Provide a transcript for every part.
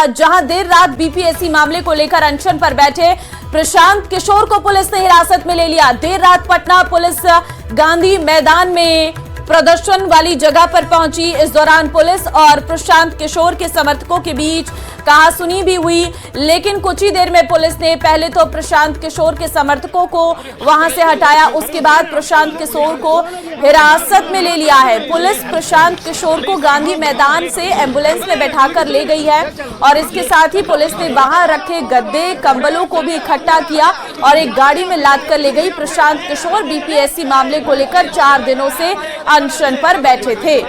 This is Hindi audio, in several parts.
जहां देर रात बीपीएससी मामले को लेकर अनशन पर बैठे प्रशांत किशोर को पुलिस ने हिरासत में ले लिया। देर रात पटना पुलिस गांधी मैदान में प्रदर्शन वाली जगह पर पहुंची। इस दौरान पुलिस और प्रशांत किशोर के समर्थकों के बीच कहासुनी भी हुई, लेकिन कुछ ही देर में पुलिस ने पहले तो प्रशांत किशोर के समर्थकों को वहां से हटाया, उसके बाद प्रशांत किशोर को हिरासत में ले लिया है। पुलिस प्रशांत किशोर को गांधी मैदान से एम्बुलेंस में बैठाकर ले गई है और इसके साथ ही पुलिस ने वहां रखे गद्दे कंबलों को भी इकट्ठा किया और एक गाड़ी में लाद कर ले गई। प्रशांत किशोर बीपीएससी मामले को लेकर 4 दिनों से अनशन पर बैठे थे।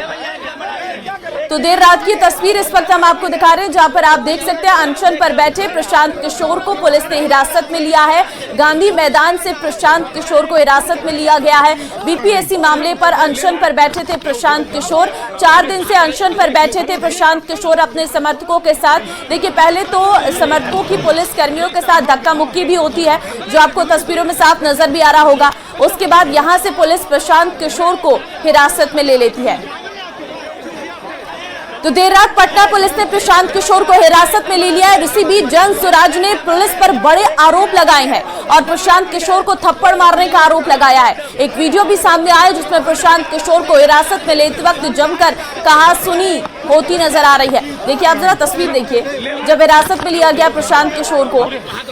तो देर रात की तस्वीर इस वक्त हम आपको दिखा रहे हैं, जहां पर आप देख सकते हैं अनशन पर बैठे प्रशांत किशोर को पुलिस ने हिरासत में लिया है। गांधी मैदान से प्रशांत किशोर को हिरासत में लिया गया है। बीपीएससी मामले पर अनशन पर बैठे थे प्रशांत किशोर। 4 दिन से अनशन पर बैठे थे प्रशांत किशोर अपने समर्थकों के साथ। देखिए, पहले तो समर्थकों की पुलिस कर्मियों के साथ धक्का मुक्की भी होती है, जो आपको तस्वीरों में साफ नजर भी आ रहा होगा। उसके बाद यहां से पुलिस प्रशांत किशोर को हिरासत में ले लेती है। तो देर रात पटना पुलिस ने प्रशांत किशोर को हिरासत में ले लिया है। इसी बीच जन स्वराज ने पुलिस पर बड़े आरोप लगाए हैं और प्रशांत किशोर को थप्पड़ मारने का आरोप लगाया है। एक वीडियो भी सामने आया जिसमें प्रशांत किशोर को हिरासत में लेते वक्त जमकर कहासुनी होती नजर आ रही है। देखिए, आप जरा तस्वीर देखिए। जब हिरासत में लिया गया प्रशांत किशोर को,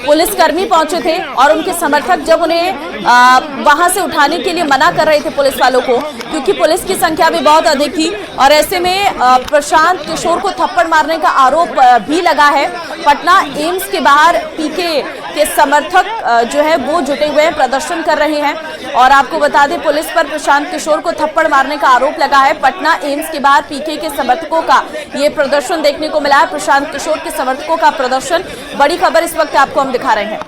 पुलिसकर्मी पहुंचे थे और उनके समर्थक जब उन्हें वहां से उठाने के लिए मना कर रहे थे पुलिस वालों को, क्योंकि पुलिस की संख्या भी बहुत अधिक थी और ऐसे में प्रशांत किशोर को थप्पड़ मारने का आरोप भी लगा है। पटना एम्स के बाहर पीके के समर्थक जो है वो जुटे हुए हैं, प्रदर्शन कर रहे हैं। और आपको बता दें, पुलिस पर प्रशांत किशोर को थप्पड़ मारने का आरोप लगा है। पटना एम्स के बाहर पीके के समर्थकों का ये प्रदर्शन देखने को मिला है। प्रशांत किशोर के समर्थकों का प्रदर्शन, बड़ी खबर इस वक्त आपको हम दिखा रहे हैं।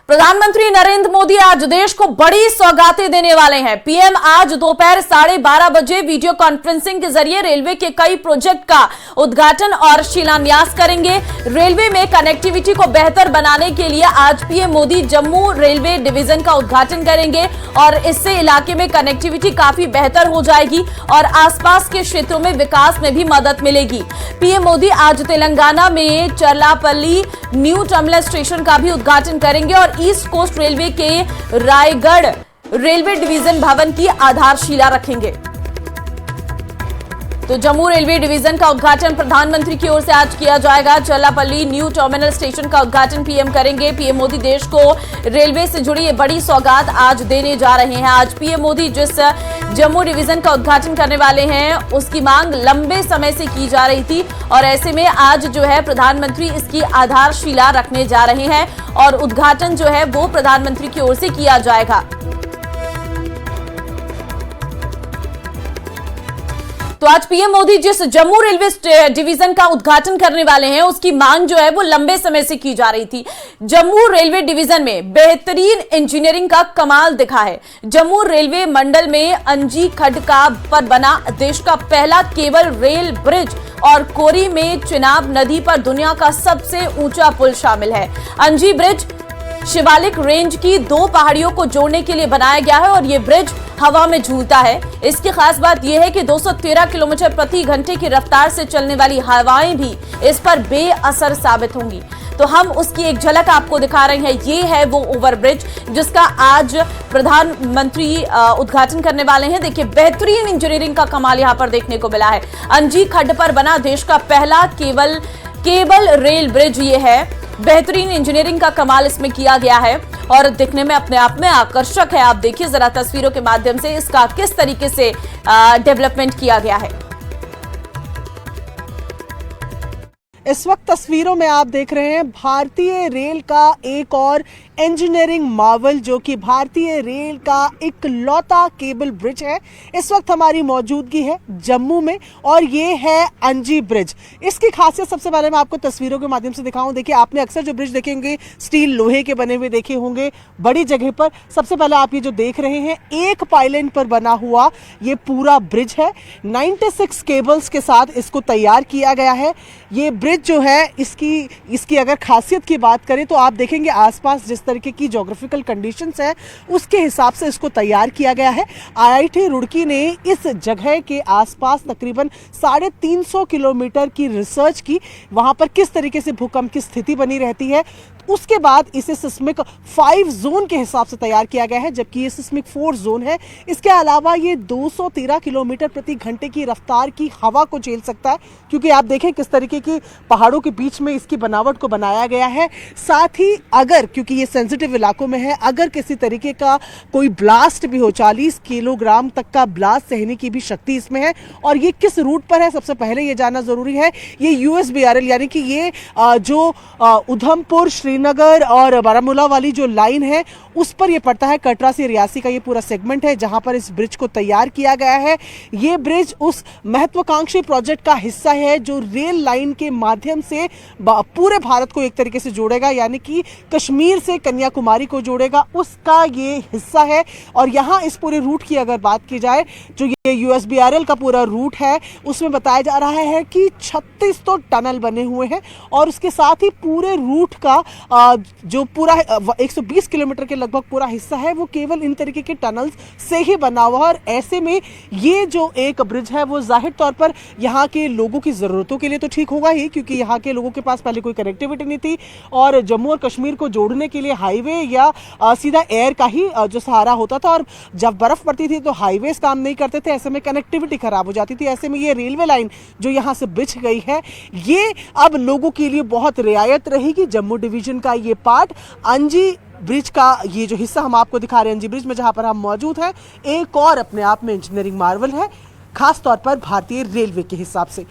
प्रधानमंत्री नरेंद्र मोदी आज देश को बड़ी सौगातें देने वाले हैं। पीएम आज दोपहर 12:30 बजे वीडियो कॉन्फ्रेंसिंग के जरिए रेलवे के कई प्रोजेक्ट का उद्घाटन और शिलान्यास करेंगे। रेलवे में कनेक्टिविटी को बेहतर बनाने के लिए आज PM Modi Jammu railway division का उद्घाटन करेंगे और इससे इलाके में कनेक्टिविटी काफी बेहतर हो जाएगी और आसपास के क्षेत्रों में विकास में भी मदद मिलेगी। पीएम मोदी आज तेलंगाना में चरलापल्ली न्यू टर्मिनल स्टेशन का भी उद्घाटन करेंगे और ईस्ट कोस्ट रेलवे के रायगढ़ रेलवे डिवीजन भवन की आधारशिला रखेंगे। तो जम्मू रेलवे डिवीजन का उद्घाटन प्रधानमंत्री की ओर से आज किया जाएगा। चरलापल्ली न्यू टर्मिनल स्टेशन का उद्घाटन पीएम करेंगे। पीएम मोदी देश को रेलवे से जुड़ी ये बड़ी सौगात आज देने जा रहे हैं। आज पीएम मोदी जिस जम्मू डिवीजन का उद्घाटन करने वाले हैं, उसकी मांग लंबे समय से की जा रही थी और ऐसे में आज जो है प्रधानमंत्री इसकी आधारशिला रखने जा रहे हैं और उद्घाटन जो है वो प्रधानमंत्री की ओर से किया जाएगा। तो आज पीएम मोदी जिस जम्मू रेलवे डिवीजन का उद्घाटन करने वाले हैं, उसकी मांग जो है वो लंबे समय से की जा रही थी। जम्मू रेलवे डिवीजन में बेहतरीन इंजीनियरिंग का कमाल दिखा है। जम्मू रेलवे मंडल में अंजी खड्ड पर बना देश का पहला केबल रेल ब्रिज और कोरी में चिनाब नदी पर दुनिया का सबसे ऊंचा पुल शामिल है। अंजी ब्रिज शिवालिक रेंज की 2 पहाड़ियों को जोड़ने के लिए बनाया गया है और ये ब्रिज हवा में झूलता है। इसकी खास बात यह है कि 213 किलोमीटर प्रति घंटे की रफ्तार से चलने वाली हवाएं भी इस पर बेअसर साबित होंगी। तो हम उसकी एक झलक आपको दिखा रहे हैं। ये है वो ओवरब्रिज जिसका आज प्रधानमंत्री उद्घाटन करने वाले हैं। देखिए, बेहतरीन इंजीनियरिंग का कमाल यहां पर देखने को मिला है। अंजी खड्ड पर बना देश का पहला केबल रेल ब्रिज ये है। बेहतरीन इंजीनियरिंग का कमाल इसमें किया गया है और दिखने में अपने आप में आकर्षक है। आप देखिए जरा तस्वीरों के माध्यम से इसका किस तरीके से डेवलपमेंट किया गया है। इस वक्त तस्वीरों में आप देख रहे हैं भारतीय रेल का एक और इंजीनियरिंग मार्वल, जो कि भारतीय रेल का इकलौता केबल ब्रिज है। इस वक्त हमारी मौजूदगी है जम्मू में और ये है अंजी ब्रिज। इसकी खासियत सबसे पहले मैं आपको तस्वीरों के माध्यम से दिखाऊं। देखिए, आपने अक्सर जो ब्रिज देखेंगे स्टील लोहे के बने हुए देखे होंगे बड़ी जगह पर। सबसे पहले आप ये जो देख रहे हैं एक पाइलैंड पर बना हुआ ये पूरा ब्रिज है। 96 केबल्स के साथ इसको तैयार किया गया है। ये ब्रिज ब्रिज जो है इसकी अगर खासियत की बात करें तो आप देखेंगे आसपास जिस तरीके की ज्योग्राफिकल कंडीशंस है उसके हिसाब से इसको तैयार किया गया है। आईआईटी रुड़की ने इस जगह के आसपास तकरीबन 350 किलोमीटर की रिसर्च की, वहां पर किस तरीके से भूकंप की स्थिति बनी रहती है, उसके बाद इसे सिस्मिक 5 जोन के हिसाब से तैयार किया गया है, जबकि ये सिस्मिक 4 जोन है। इसके अलावा ये 213 किलोमीटर प्रति घंटे की रफ्तार की हवा को झेल सकता है, क्योंकि आप देखें किस तरीके की पहाड़ों के बीच में इसकी बनावट को बनाया गया है। साथ ही अगर, क्योंकि ये सेंसिटिव इलाकों में है, अगर किसी तरीके का कोई ब्लास्ट भी हो, 40 किलोग्राम तक का ब्लास्ट सहने की भी शक्ति इसमें है। और ये किस रूट पर है, सबसे पहले ये जानना जरूरी है। ये यूएसबीआरएल यानी कि ये जो उधमपुर, श्रीनगर और बारामूला वाली जो लाइन है उस पर ये पड़ता है। कटरा से रियासी का ये पूरा सेगमेंट है जहां पर इस ब्रिज को तैयार किया गया है। ये ब्रिज उस महत्वाकांक्षी प्रोजेक्ट का हिस्सा है जो रेल लाइन के माध्यम से पूरे भारत को एक तरीके से जोड़ेगा, यानी कि कश्मीर से कन्याकुमारी को जोड़ेगा, उसका ये हिस्सा है। और यहां इस पूरे रूट की अगर बात की जाए, जो ये यूएसबीआरएल का पूरा रूट है उसमें बताया जा रहा है कि 36 तो टनल बने हुए हैं और उसके साथ ही पूरे रूट का जो पूरा 120 किलोमीटर के लगभग पूरा हिस्सा है वो केवल इन तरीके के टनल्स से ही बना हुआ है। और ऐसे में ये जो एक ब्रिज है वो जाहिर तौर पर यहाँ के लोगों की ज़रूरतों के लिए तो ठीक होगा ही, क्योंकि यहाँ के लोगों के पास पहले कोई कनेक्टिविटी नहीं थी और जम्मू और कश्मीर को जोड़ने के लिए हाईवे या सीधा एयर का ही जो सहारा होता था। और जब बर्फ पड़ती थी तो हाईवेज काम नहीं करते थे, ऐसे में कनेक्टिविटी खराब हो जाती थी। ऐसे में ये रेलवे लाइन जो यहाँ से बिछ गई है ये अब लोगों के लिए बहुत रियायत रहेगी। जम्मू डिवीजन का ये पार्ट अंजी ब्रिज का ये जो हिस्सा हम आपको दिखा रहे हैं अंजी ब्रिज में जहां पर हम मौजूद हैं, एक और अपने आप में इंजीनियरिंग मार्वल है, खास तौर पर भारतीय रेलवे के हिसाब से।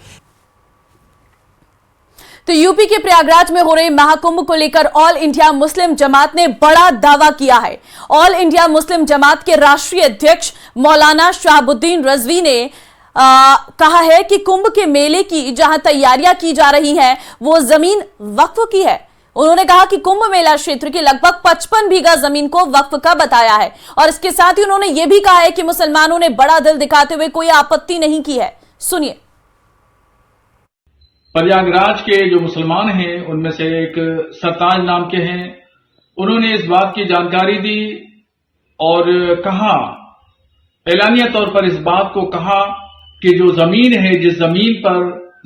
तो यूपी के प्रयागराज में हो रहे महाकुंभ को लेकर ऑल इंडिया मुस्लिम जमात ने बड़ा दावा किया है। ऑल इंडिया मुस्लिम जमात के राष्ट्रीय अध्यक्ष मौलाना शहाबुद्दीन रजवी ने कहा है कि कुंभ के मेले की जहां तैयारियां की जा रही हैं वो जमीन वक्फ की है। उन्होंने कहा कि कुंभ मेला क्षेत्र की लगभग 55 बीघा जमीन को वक्फ का बताया है और इसके साथ ही उन्होंने यह भी कहा है कि मुसलमानों ने बड़ा दिल दिखाते हुए कोई आपत्ति नहीं की है। सुनिए। प्रयागराज के जो मुसलमान हैं उनमें से एक सरताज नाम के हैं, उन्होंने इस बात की जानकारी दी और कहा, एलानिया तौर पर इस बात को कहा कि जो जमीन है, जिस जमीन पर,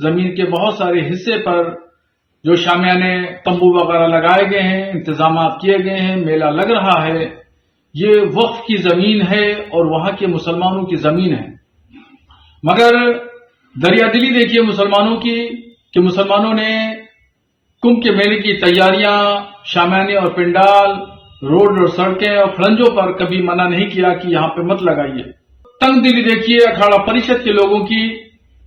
जमीन के बहुत सारे हिस्से पर जो शामियाने तंबू वगैरह लगाए गए हैं, इंतजाम किए गए हैं, मेला लग रहा है, ये वक्फ की जमीन है और वहां के मुसलमानों की जमीन है। मगर दरियादिली देखिए मुसलमानों की कि मुसलमानों ने कुंभ के मेले की तैयारियां, शामियाने और पिंडाल, रोड और सड़कें और फलंजों पर कभी मना नहीं किया कि यहां पे मत लगाइए। तंगदिली देखिए अखाड़ा परिषद के लोगों की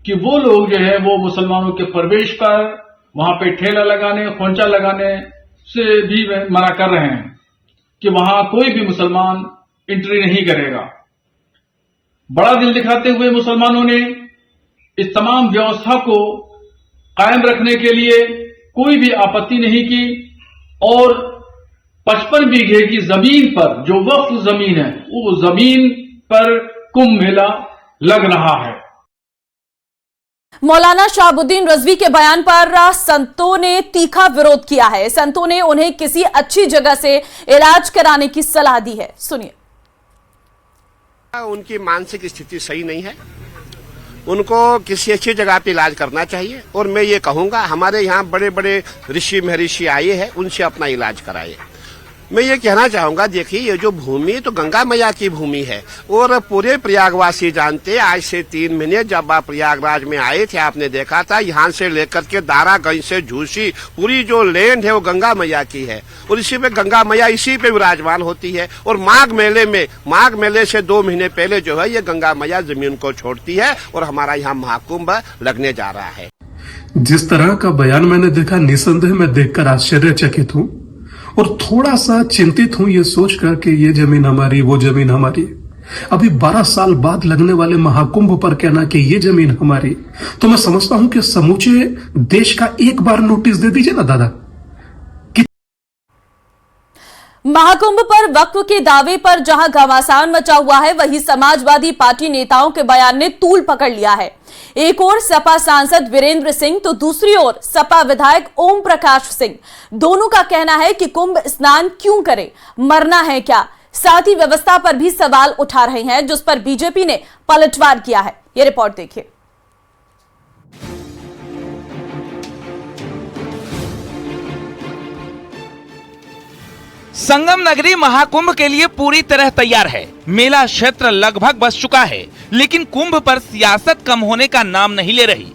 कि वो लोग जो है वो मुसलमानों के प्रवेश पर वहां पे ठेला लगाने, खोंचा लगाने से भी मना कर रहे हैं कि वहां कोई भी मुसलमान एंट्री नहीं करेगा। बड़ा दिल दिखाते हुए मुसलमानों ने इस तमाम व्यवस्था को कायम रखने के लिए कोई भी आपत्ति नहीं की और 55 बीघे की जमीन पर जो वक्फ जमीन है वो जमीन पर कुंभ मेला लग रहा है। मौलाना शहाबुद्दीन रजवी के बयान पर संतों ने तीखा विरोध किया है। संतों ने उन्हें किसी अच्छी जगह से इलाज कराने की सलाह दी है। सुनिए। उनकी मानसिक स्थिति सही नहीं है, उनको किसी अच्छी जगह पे इलाज करना चाहिए। और मैं ये कहूंगा हमारे यहाँ बड़े बड़े ऋषि महर्षि आए हैं, उनसे अपना इलाज कराइए। मैं ये कहना चाहूंगा, देखिए ये जो भूमि तो गंगा मैया की भूमि है और पूरे प्रयागवासी जानते, आज से 3 महीने जब आप प्रयागराज में आए थे आपने देखा था यहाँ से लेकर के दारागंज से झूसी पूरी जो लैंड है वो गंगा मैया की है और इसी पे गंगा मैया इसी पे विराजमान होती है। और माघ मेले से 2 महीने पहले जो है ये गंगा मैया जमीन को छोड़ती है और हमारा यहाँ महाकुंभ लगने जा रहा है। जिस तरह का बयान मैंने देखा, निसंदेह मैं देखकर आश्चर्यचकित हूँ और थोड़ा सा चिंतित हूं ये सोचकर कि ये जमीन हमारी, वो जमीन हमारी। अभी 12 साल बाद लगने वाले महाकुंभ पर कहना कि ये जमीन हमारी, तो मैं समझता हूं कि समूचे देश का एक बार नोटिस दे दीजिए ना दादा। महाकुंभ पर वक्फ के दावे पर जहां घमासान मचा हुआ है, वहीं समाजवादी पार्टी नेताओं के बयान ने तूल पकड़ लिया है। एक ओर सपा सांसद वीरेंद्र सिंह तो दूसरी ओर सपा विधायक ओम प्रकाश सिंह, दोनों का कहना है कि कुंभ स्नान क्यों करें, मरना है क्या। साथ ही व्यवस्था पर भी सवाल उठा रहे हैं, जिस पर बीजेपी ने पलटवार किया है। ये रिपोर्ट देखिए। संगम नगरी महाकुंभ के लिए पूरी तरह तैयार है। मेला क्षेत्र लगभग बस चुका है, लेकिन कुंभ पर सियासत कम होने का नाम नहीं ले रही।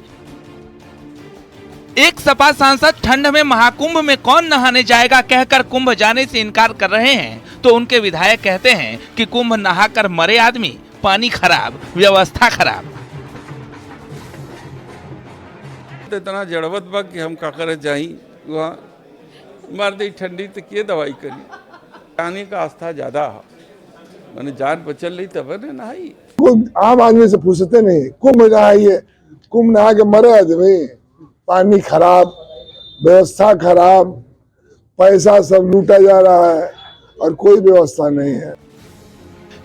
एक सपा सांसद ठंड में महाकुंभ में कौन नहाने जाएगा कहकर कुंभ जाने से इनकार कर रहे हैं, तो उनके विधायक कहते हैं कि कुंभ नहाकर मरे आदमी, पानी खराब, व्यवस्था खराब। इतना जड़वत बा कि हम का करे जाई वहाँ मार दी ठंडी तो किए दवाई करी। पानी का आस्था ज्यादा है, मैंने जान बचल रही तब ने नहाई। आम आदमी से पूछते नहीं, कुंभ नहाइए, कुंभ नहा के मरे आदमी, पानी खराब, व्यवस्था खराब, पैसा सब लूटा जा रहा है और कोई व्यवस्था नहीं है।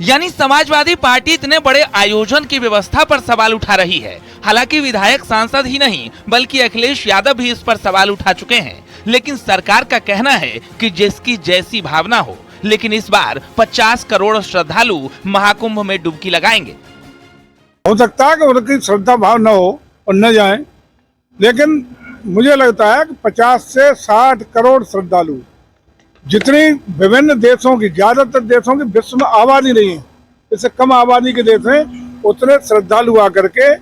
यानी समाजवादी पार्टी इतने बड़े आयोजन की व्यवस्था पर सवाल उठा रही है। हालांकि विधायक सांसद ही नहीं बल्कि अखिलेश यादव भी इस पर सवाल उठा चुके हैं, लेकिन सरकार का कहना है कि जिसकी जैसी भावना हो। लेकिन इस बार 50 करोड़ श्रद्धालु महाकुंभ में डुबकी लगाएंगे। हो सकता है कि उनकी श्रद्धा भाव न हो और न जाएं, लेकिन मुझे लगता है कि 50 से 60 करोड़ श्रद्धालु, जितनी विभिन्न देशों की, ज्यादातर देशों की विश्व में आबादी नहीं है, इससे कम आबादी के देश हैं, उतने श्रद्धालु आकर के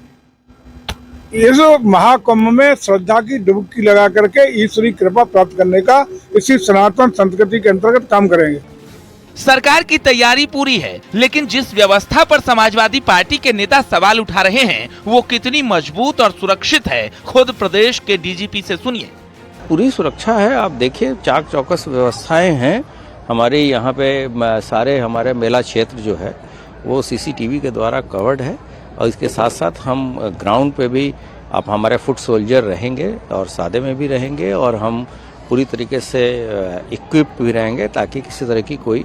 इस महाकुंभ में श्रद्धा की डुबकी लगा करके ईश्वरी कृपा प्राप्त करने का इसी सनातन संस्कृति के अंतर्गत काम करेंगे। सरकार की तैयारी पूरी है, लेकिन जिस व्यवस्था पर समाजवादी पार्टी के नेता सवाल उठा रहे हैं वो कितनी मजबूत और सुरक्षित है, खुद प्रदेश के डीजीपी से सुनिए। पूरी सुरक्षा है, आप देखिए चाक चौकस व्यवस्थाएं हैं हमारे यहाँ पे। सारे हमारे मेला क्षेत्र जो है वो सीसीटीवी के द्वारा कवर्ड है और इसके साथ साथ हम ग्राउंड पे भी आप हमारे फुट सोल्जर रहेंगे और सादे में भी रहेंगे और हम पूरी तरीके से इक्विप्ड भी रहेंगे ताकि किसी तरह की कोई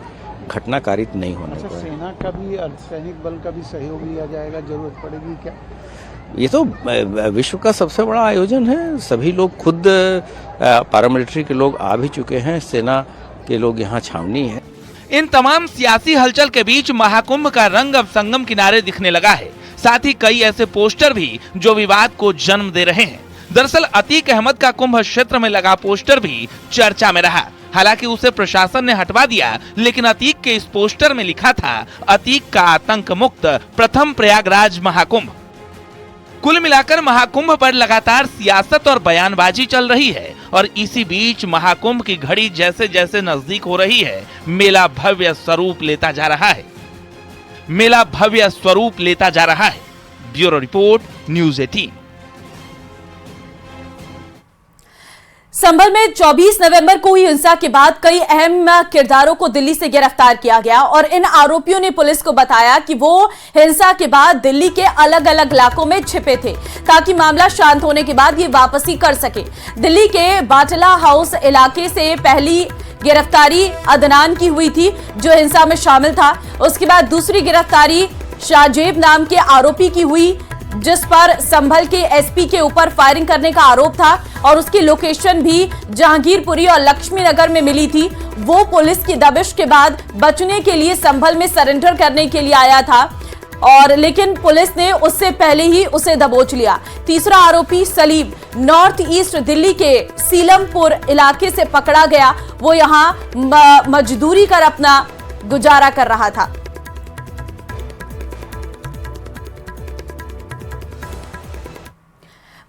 घटना कारित नहीं होने पाए। सेना का भी, अर्धसैनिक बल का भी सहयोग लिया जाएगा, जरूरत पड़ेगी क्या? ये तो विश्व का सबसे बड़ा आयोजन है। सभी लोग खुद पैरामिलिट्री के लोग आ भी चुके हैं, सेना के लोग यहाँ छावनी है। इन तमाम सियासी हलचल के बीच महाकुंभ का रंग अब संगम किनारे दिखने लगा है। साथ ही कई ऐसे पोस्टर भी जो विवाद को जन्म दे रहे हैं। दरअसल अतीक अहमद का कुंभ क्षेत्र में लगा पोस्टर भी चर्चा में रहा। हालांकि उसे प्रशासन ने हटवा दिया, लेकिन अतीक के इस पोस्टर में लिखा था अतीक का आतंक मुक्त प्रथम प्रयागराज महाकुंभ। कुल मिलाकर महाकुंभ पर लगातार सियासत और बयानबाजी चल रही है और इसी बीच महाकुंभ की घड़ी जैसे जैसे नजदीक हो रही है, मेला भव्य स्वरूप लेता जा रहा है। मेला भव्य स्वरूप लेता जा रहा है। Bureau report, news 18। संभल में 24 नवंबर को हुई हिंसा के बाद कई अहम किरदारों को दिल्ली से गिरफ्तार किया गया और इन आरोपियों ने पुलिस को बताया कि वो हिंसा के बाद दिल्ली के अलग अलग इलाकों में छिपे थे ताकि मामला शांत होने के बाद ये वापसी कर सके। दिल्ली के बाटला हाउस इलाके से पहली गिरफ्तारी अदनान की हुई थी जो हिंसा में शामिल था। उसके बाद दूसरी गिरफ्तारी शाहजेब नाम के आरोपी की हुई जिस पर संभल के एसपी के ऊपर फायरिंग करने का आरोप था और उसकी लोकेशन भी जहांगीरपुरी और लक्ष्मी नगर में मिली थी। वो पुलिस की दबिश के बाद बचने के लिए संभल में सरेंडर करने के लिए आया था और लेकिन पुलिस ने उससे पहले ही उसे दबोच लिया। तीसरा आरोपी सलीम नॉर्थ ईस्ट दिल्ली के सीलमपुर इलाके से पकड़ा गया। वो यहां मजदूरी कर अपना गुजारा कर रहा था।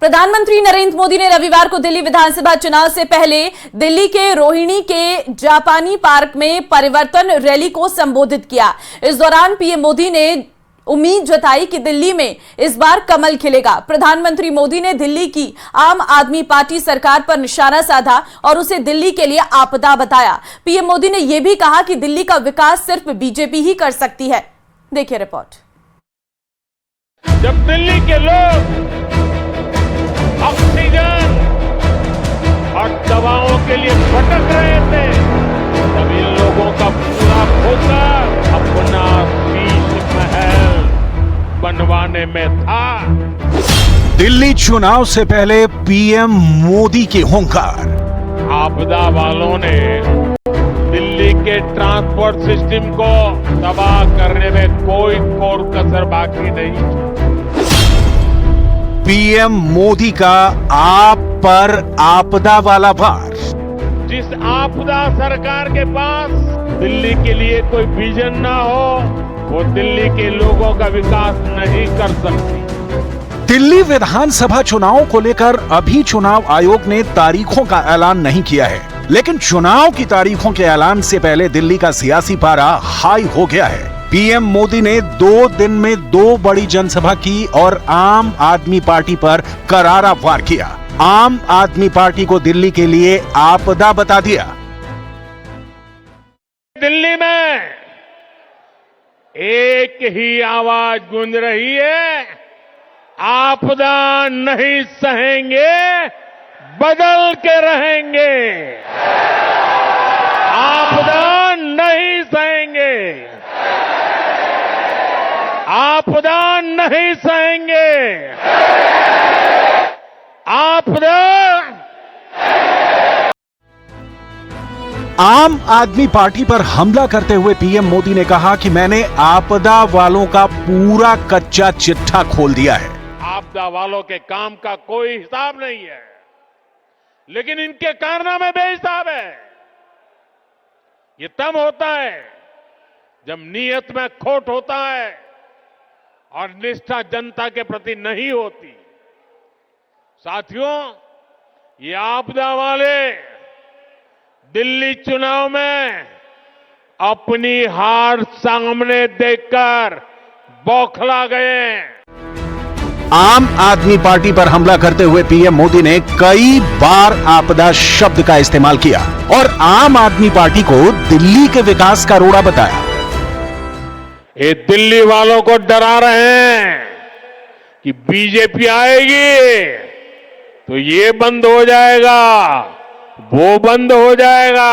प्रधानमंत्री नरेंद्र मोदी ने रविवार को दिल्ली विधानसभा चुनाव से पहले दिल्ली के रोहिणी के जापानी पार्क में परिवर्तन रैली को संबोधित किया। इस दौरान पीएम मोदी ने उम्मीद जताई कि दिल्ली में इस बार कमल खिलेगा। प्रधानमंत्री मोदी ने दिल्ली की आम आदमी पार्टी सरकार पर निशाना साधा और उसे दिल्ली के लिए आपदा बताया। पीएम मोदी ने यह भी कहा कि दिल्ली का विकास सिर्फ बीजेपी ही कर सकती है। देखिए रिपोर्ट। जब दिल्ली के लोग ऑक्सीजन और दवाओं के लिए भटक रहे थे, तब इन लोगों चुनाव से पहले पीएम मोदी के होंकार। आपदा वालों ने दिल्ली के ट्रांसपोर्ट सिस्टम को तबाह करने में कोई कोर कसर बाकी नहीं। पीएम मोदी का आप पर आपदा वाला भार। जिस आपदा सरकार के पास दिल्ली के लिए कोई विजन ना हो, वो दिल्ली के लोगों का विकास नहीं कर सकती। दिल्ली विधानसभा चुनाव को लेकर अभी चुनाव आयोग ने तारीखों का ऐलान नहीं किया है, लेकिन चुनाव की तारीखों के ऐलान से पहले दिल्ली का सियासी पारा हाई हो गया है। पीएम मोदी ने 2 दिन में 2 बड़ी जनसभा की और आम आदमी पार्टी पर करारा वार किया। आम आदमी पार्टी को दिल्ली के लिए आपदा बता दिया। दिल्ली में एक ही आवाज गूंज रही है, आपदा नहीं सहेंगे, बदल के रहेंगे। आपदा नहीं सहेंगे, आपदा नहीं सहेंगे, आपदा। आम आदमी पार्टी पर हमला करते हुए पीएम मोदी ने कहा कि मैंने आपदा वालों का पूरा कच्चा चिट्ठा खोल दिया है। आपदा वालों के काम का कोई हिसाब नहीं है, लेकिन इनके कारनामे बेहिसाब है। ये तब होता है जब नीयत में खोट होता है और निष्ठा जनता के प्रति नहीं होती। साथियों, ये आपदा वाले दिल्ली चुनाव में अपनी हार सामने देखकर बौखला गए। आम आदमी पार्टी पर हमला करते हुए पीएम मोदी ने कई बार आपदा शब्द का इस्तेमाल किया और आम आदमी पार्टी को दिल्ली के विकास का रोड़ा बताया। ये दिल्ली वालों को डरा रहे हैं कि बीजेपी आएगी तो ये बंद हो जाएगा, वो बंद हो जाएगा।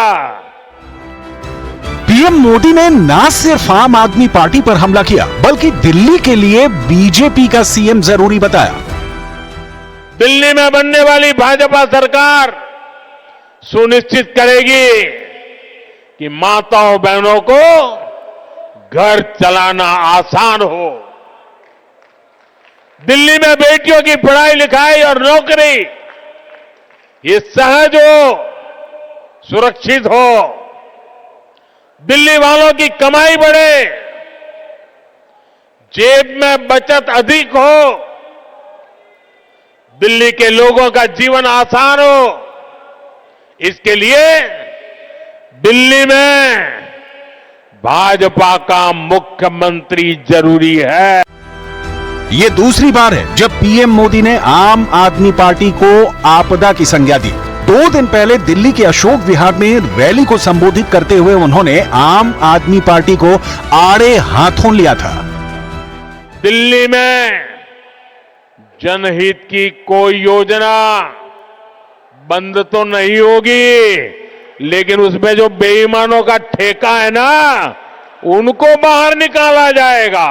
पीएम मोदी ने ना सिर्फ आम आदमी पार्टी पर हमला किया, बल्कि दिल्ली के लिए बीजेपी का सीएम जरूरी बताया। दिल्ली में बनने वाली भाजपा सरकार सुनिश्चित करेगी कि माताओं बहनों को घर चलाना आसान हो। दिल्ली में बेटियों की पढ़ाई लिखाई और नौकरी ये सहज हो, सुरक्षित हो। दिल्ली वालों की कमाई बढ़े, जेब में बचत अधिक हो, दिल्ली के लोगों का जीवन आसान हो। इसके लिए दिल्ली में भाजपा का मुख्यमंत्री जरूरी है। ये दूसरी बार है जब पीएम मोदी ने आम आदमी पार्टी को आपदा की संज्ञा दी। 2 दिन पहले दिल्ली के अशोक विहार में रैली को संबोधित करते हुए उन्होंने आम आदमी पार्टी को आड़े हाथों लिया था। दिल्ली में जनहित की कोई योजना बंद तो नहीं होगी, लेकिन उसमें जो बेईमानों का ठेका है ना, उनको बाहर निकाला जाएगा।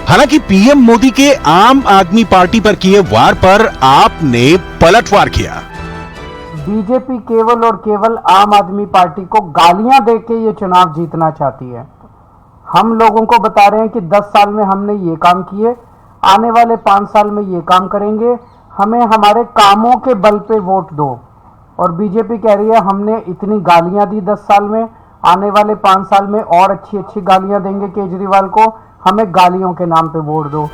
हालांकि पीएम मोदी के आम आदमी पार्टी पर किए वार पर आपने पलटवार किया। बीजेपी केवल और केवल आम आदमी पार्टी को गालियां देके ये चुनाव जीतना चाहती है। हम लोगों को बता रहे हैं कि 10 साल में हमने ये काम किए, आने वाले 5 साल में ये काम करेंगे, हमें हमारे कामों के बल पे वोट दो। और बीजेपी कह रही है हमने इतनी गालियां दी 10 साल में, आने वाले 5 साल में और अच्छी अच्छी गालियां देंगे केजरीवाल को, हमें गालियों के नाम पे वोट दो।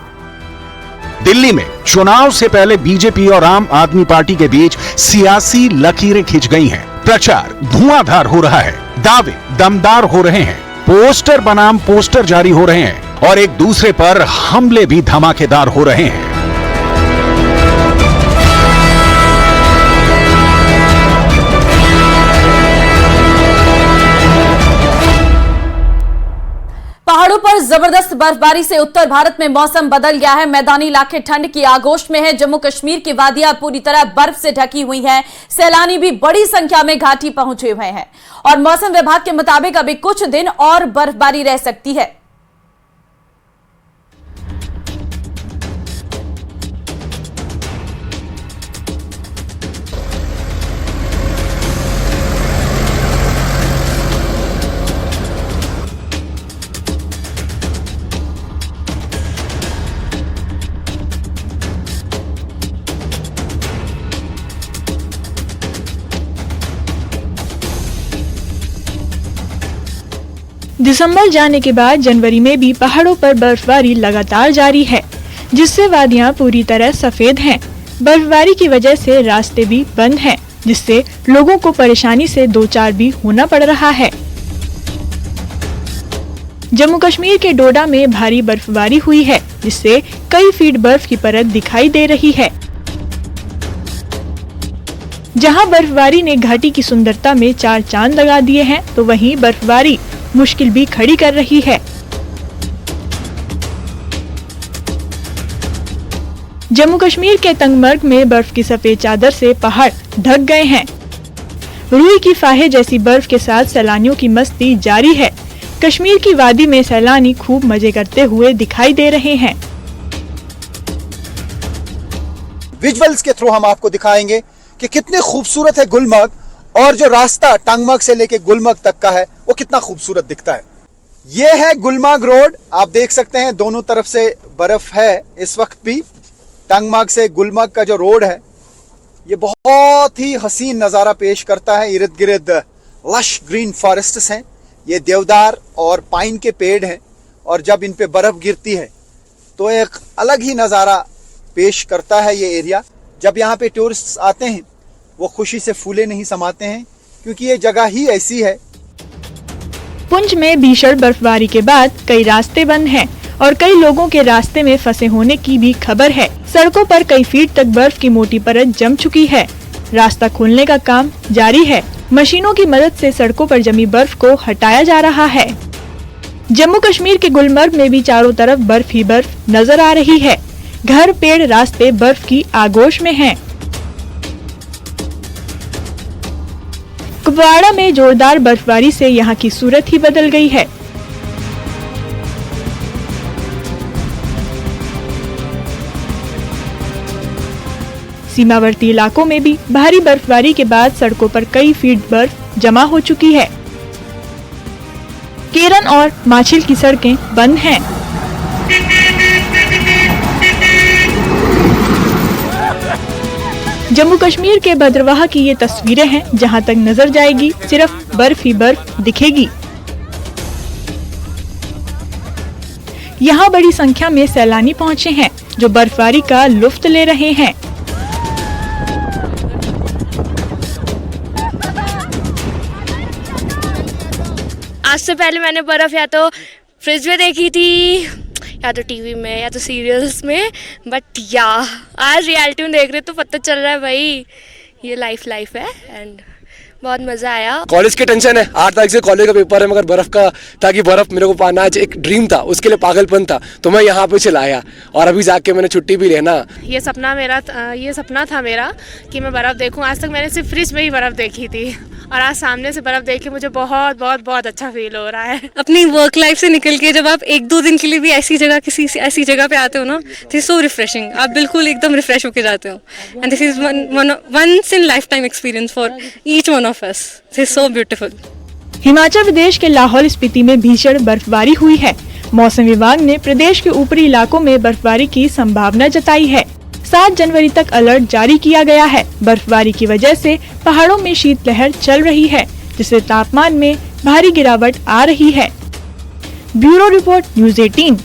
दिल्ली में चुनाव से पहले बीजेपी और आम आदमी पार्टी के बीच सियासी लकीरें खिंच गई हैं। प्रचार धुआंधार हो रहा है, दावे दमदार हो रहे हैं, पोस्टर बनाम पोस्टर जारी हो रहे हैं और एक दूसरे पर हमले भी धमाकेदार हो रहे हैं। पहाड़ों पर जबरदस्त बर्फबारी से उत्तर भारत में मौसम बदल गया है। मैदानी इलाके ठंड की आगोश में है। जम्मू कश्मीर की वादियां पूरी तरह बर्फ से ढकी हुई हैं। सैलानी भी बड़ी संख्या में घाटी पहुंचे हुए हैं और मौसम विभाग के मुताबिक अभी कुछ दिन और बर्फबारी रह सकती है। दिसंबर जाने के बाद जनवरी में भी पहाड़ों पर बर्फबारी लगातार जारी है, जिससे वादियां पूरी तरह सफेद हैं। बर्फबारी की वजह से रास्ते भी बंद हैं, जिससे लोगों को परेशानी से दो चार भी होना पड़ रहा है। जम्मू कश्मीर के डोडा में भारी बर्फबारी हुई है, जिससे कई फीट बर्फ की परत दिखाई दे रही है। जहां बर्फबारी ने घाटी की सुंदरता में चार चांद लगा दिए हैं, तो वहीं बर्फबारी मुश्किल भी खड़ी कर रही है। जम्मू कश्मीर के तंगमर्ग में बर्फ की सफेद चादर से पहाड़ ढक गए हैं। रुई की फाहे जैसी बर्फ के साथ सैलानियों की मस्ती जारी है। कश्मीर की वादी में सैलानी खूब मजे करते हुए दिखाई दे रहे हैं। विजुअल्स के थ्रू हम आपको दिखाएंगे कि कितने खूबसूरत है गुलमर्ग, और जो रास्ता टांगमर्ग से लेके गुलमर्ग तक का है वो कितना खूबसूरत दिखता है। ये है गुलमर्ग रोड, आप देख सकते हैं दोनों तरफ से बर्फ है। इस वक्त भी टांगमर्ग से गुलमर्ग का जो रोड है ये बहुत ही हसीन नज़ारा पेश करता है। इर्द गिर्द लश ग्रीन फॉरेस्ट्स हैं, ये देवदार और पाइन के पेड़ हैं, और जब इन पे बर्फ गिरती है तो एक अलग ही नज़ारा पेश करता है ये एरिया। जब यहाँ पे टूरिस्ट आते हैं वो खुशी से फूले नहीं समाते हैं, क्योंकि ये जगह ही ऐसी है। पुंछ में भीषण बर्फबारी के बाद कई रास्ते बंद हैं और कई लोगों के रास्ते में फंसे होने की भी खबर है। सड़कों पर कई फीट तक बर्फ की मोटी परत जम चुकी है। रास्ता खोलने का काम जारी है। मशीनों की मदद से सड़कों पर जमी बर्फ को हटाया जा रहा है। जम्मू कश्मीर के गुलमर्ग में भी चारों तरफ बर्फ ही बर्फ नजर आ रही है। घर, पेड़, रास्ते बर्फ की आगोश में हैं। कुपवाड़ा में जोरदार बर्फबारी से यहाँ की सूरत ही बदल गई है। सीमावर्ती इलाकों में भी भारी बर्फबारी के बाद सड़कों पर कई फीट बर्फ जमा हो चुकी है। केरन और माछिल की सड़कें बंद हैं। जम्मू कश्मीर के भद्रवाह की ये तस्वीरें हैं, जहां तक नजर जाएगी सिर्फ बर्फ ही बर्फ दिखेगी। यहाँ बड़ी संख्या में सैलानी पहुँचे हैं, जो बर्फबारी का लुत्फ ले रहे हैं। आज से पहले मैंने बर्फ या तो फ्रिज में देखी थी, या तो टीवी में, या तो सीरियल्स में, बट या आज रियलिटी में देख रहे तो पता चल रहा है भाई ये लाइफ है। एंड बहुत मजा आया। कॉलेज की टेंशन है, 8 तारीख से कॉलेज का पेपर है, मगर बर्फ का ताकि बर्फ मेरे को पाना आज एक ड्रीम था, उसके लिए पागलपन था, तो मैं यहाँ पे चलाया और अभी जाके मैंने छुट्टी भी लेना। ये सपना था मेरा कि मैं बर्फ देखूं। आज तक मैंने सिर्फ फ्रिज में ही बर्फ देखी थी, और आज सामने से बर्फ देख के मुझे बहुत बहुत बहुत अच्छा फील हो रहा है। अपनी वर्क लाइफ से निकल के जब आप 1-2 दिन के लिए भी ऐसी जगह पे आते हो ना, दिस सो रिफ्रेशिंग। आप बिल्कुल एकदम रिफ्रेश होके जाते हो। And this is once in life time experience for each one of us. This is so beautiful. Himachal Pradesh के लाहौल स्पीति में भीषण बर्फबारी हुई है। मौसम विभाग ने प्रदेश के ऊपरी इलाकों में बर्फबारी की संभावना जताई है। 7 जनवरी तक अलर्ट जारी किया गया है। बर्फबारी की वजह से पहाड़ों में शीतलहर चल रही है, जिससे तापमान में भारी गिरावट आ रही है। Bureau report, news 18।